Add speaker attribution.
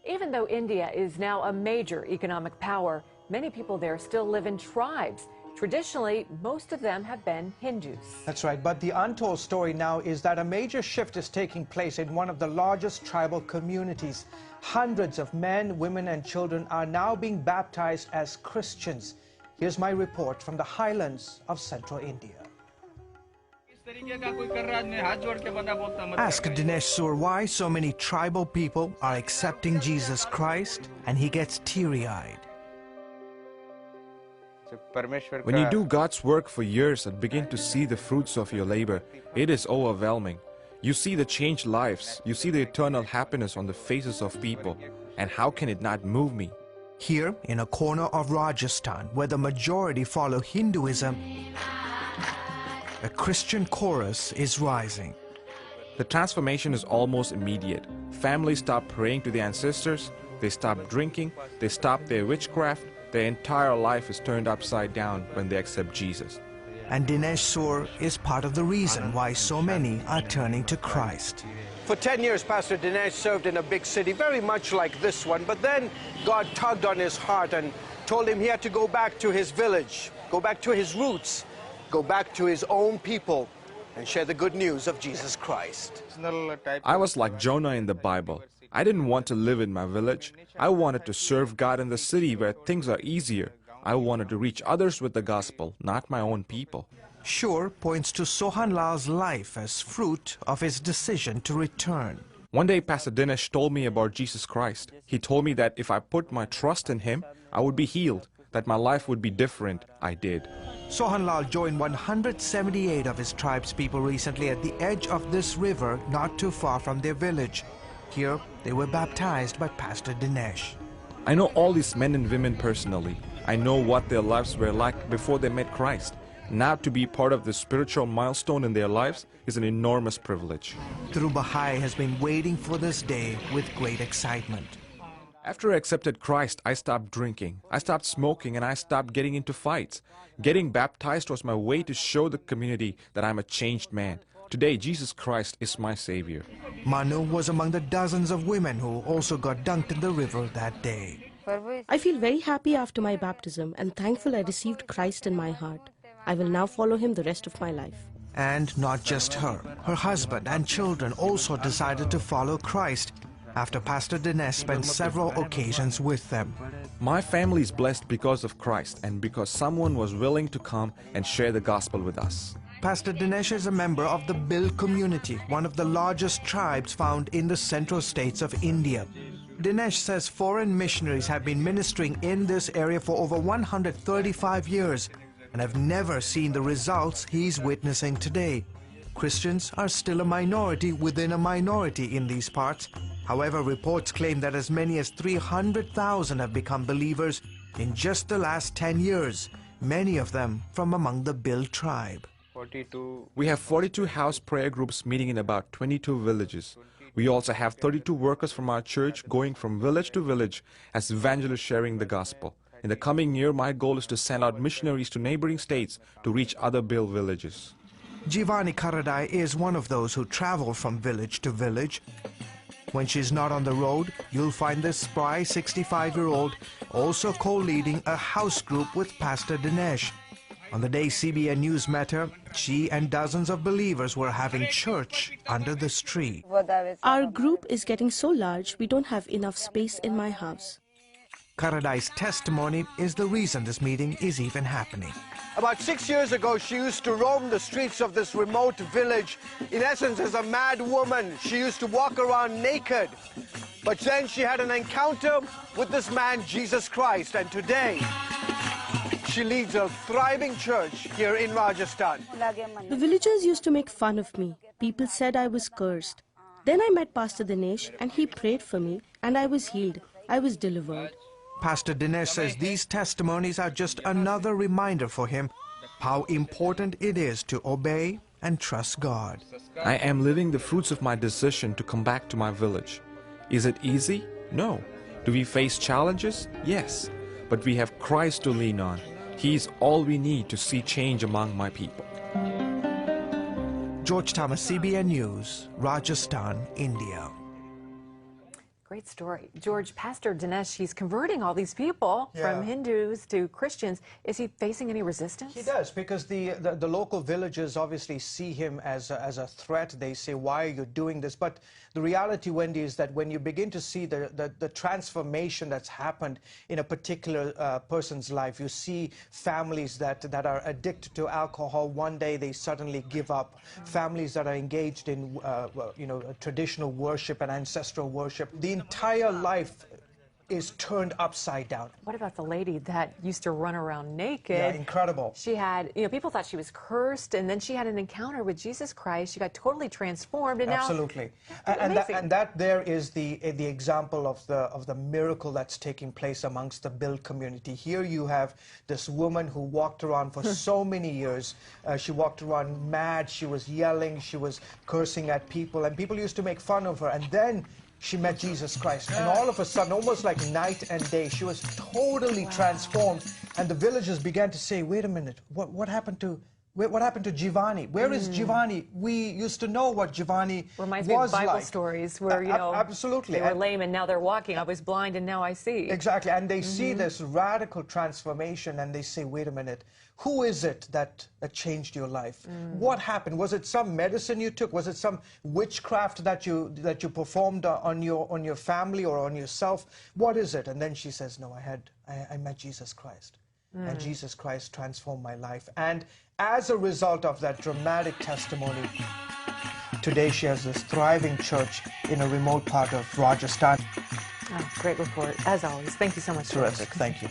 Speaker 1: Even though India is now a major economic power, many people there still live in tribes. Traditionally, most of them have been Hindus.
Speaker 2: That's right, but the untold story now is that a major shift is taking place in one of the largest tribal communities. Hundreds of men, women, and children are now being baptized as Christians. Here's my report from the highlands of central India. Ask Dinesh Sur why so many tribal people are accepting Jesus Christ, and he gets teary-eyed.
Speaker 3: When you do God's work for years and begin to see the fruits of your labor, it is overwhelming. You see the changed lives, you see the eternal happiness on the faces of people, and how can it not move me?
Speaker 2: Here, in a corner of Rajasthan, where the majority follow Hinduism, a Christian chorus is rising.
Speaker 3: The transformation is almost immediate. Families stop praying to their ancestors, they stop drinking, they stop their witchcraft, their entire life is turned upside down when they accept Jesus.
Speaker 2: And Dinesh Sur is part of the reason why so many are turning to Christ. For 10 years, Pastor Dinesh served in a big city, very much like this one, but then God tugged on his heart and told him he had to go back to his village, go back to his roots, go back to his own people and share the good news of Jesus Christ.
Speaker 3: I was like Jonah in the Bible. I didn't want to live in my village. I wanted to serve God in the city where things are easier. I wanted to reach others with the gospel, not my own people.
Speaker 2: Shur points to Sohan Lal's life as fruit of his decision to return.
Speaker 3: One day Pastor Dinesh told me about Jesus Christ. He told me that if I put my trust in him, I would be healed, that my life would be different. I did.
Speaker 2: Sohan Lal joined 178 of his tribe's people recently at the edge of this river not too far from their village. Here, they were baptized by Pastor Dinesh.
Speaker 3: I know all these men and women personally. I know what their lives were like before they met Christ. Now to be part of this spiritual milestone in their lives is an enormous privilege.
Speaker 2: Dhruv Bahai has been waiting for this day with great excitement.
Speaker 3: After I accepted Christ, I stopped drinking, I stopped smoking, and I stopped getting into fights. Getting baptized was my way to show the community that I'm a changed man. Today, Jesus Christ is my Savior.
Speaker 2: Manu was among the dozens of women who also got dunked in the river that day.
Speaker 4: I feel very happy after my baptism and thankful I received Christ in my heart. I will now follow him the rest of my life.
Speaker 2: And not just her. Her husband and children also decided to follow Christ after Pastor Dinesh spent several occasions with them.
Speaker 3: My family is blessed because of Christ and because someone was willing to come and share the gospel with us.
Speaker 2: Pastor Dinesh is a member of the Bhil community, one of the largest tribes found in the central states of India. Dinesh says foreign missionaries have been ministering in this area for over 135 years and have never seen the results he's witnessing today. Christians are still a minority within a minority in these parts. However, reports claim that as many as 300,000 have become believers in just the last 10 years, many of them from among the Bhil tribe.
Speaker 3: We have 42 house prayer groups meeting in about 22 villages. We also have 32 workers from our church going from village to village as evangelists sharing the gospel. In the coming year, my goal is to send out missionaries to neighboring states to reach other Bhil villages.
Speaker 2: Jivani Karadai is one of those who travel from village to village. When she's not on the road, you'll find this spry 65-year-old also co-leading a house group with Pastor Dinesh. On the day CBN News met her, she and dozens of believers were having church under this tree.
Speaker 4: Our group is getting so large, we don't have enough space in my house.
Speaker 2: Karadai's testimony is the reason this meeting is even happening. About 6 years ago, she used to roam the streets of this remote village. In essence, as a mad woman, she used to walk around naked. But then she had an encounter with this man, Jesus Christ, and today she leads a thriving church here in Rajasthan.
Speaker 4: The villagers used to make fun of me. People said I was cursed. Then I met Pastor Dinesh and he prayed for me and I was healed. I was delivered.
Speaker 2: Pastor Dinesh says these testimonies are just another reminder for him how important it is to obey and trust God.
Speaker 3: I am living the fruits of my decision to come back to my village. Is it easy? No. Do we face challenges? Yes. But we have Christ to lean on. He is all we need to see change among my people.
Speaker 2: George Thomas, CBN News, Rajasthan, India.
Speaker 1: Great story. George, Pastor Dinesh, he's converting all these people from Hindus to Christians. Is he facing any resistance?
Speaker 2: He does, because the local villagers obviously see him as a threat. They say, why are you doing this? But the reality, Wendy, is that when you begin to see the transformation that's happened in a particular person's life, you see families that are addicted to alcohol. One day they suddenly give up. Families that are engaged in traditional worship and ancestral worship. The entire life is turned upside down.
Speaker 1: What about the lady that used to run around naked?
Speaker 2: Yeah, incredible.
Speaker 1: She had, people thought she was cursed, and then she had an encounter with Jesus Christ. She got totally transformed, and
Speaker 2: absolutely. And that there is the example of the miracle that's taking place amongst the Bill community. Here you have this woman who walked around for so many years. She walked around mad. She was yelling. She was cursing at people, and people used to make fun of her. And then she met Jesus Christ, and all of a sudden, almost like night and day, she was totally transformed. And the villagers began to say, wait a minute, what happened to Jivani? Where is Jivani? We used to know what Jivani
Speaker 1: reminds me of Bible stories where,
Speaker 2: absolutely.
Speaker 1: They were lame and now they're walking. I was blind and now I see.
Speaker 2: Exactly. And they see this radical transformation, and they say, wait a minute, who is it that changed your life? What happened? Was it some medicine you took? Was it some witchcraft that you performed on your family or on yourself? What is it? And then she says, no, I met Jesus Christ. And Jesus Christ transformed my life. And as a result of that dramatic testimony, today she has this thriving church in a remote part of Rajasthan.
Speaker 1: Oh, great report, as always. Thank you so much.
Speaker 2: Terrific. Thank you.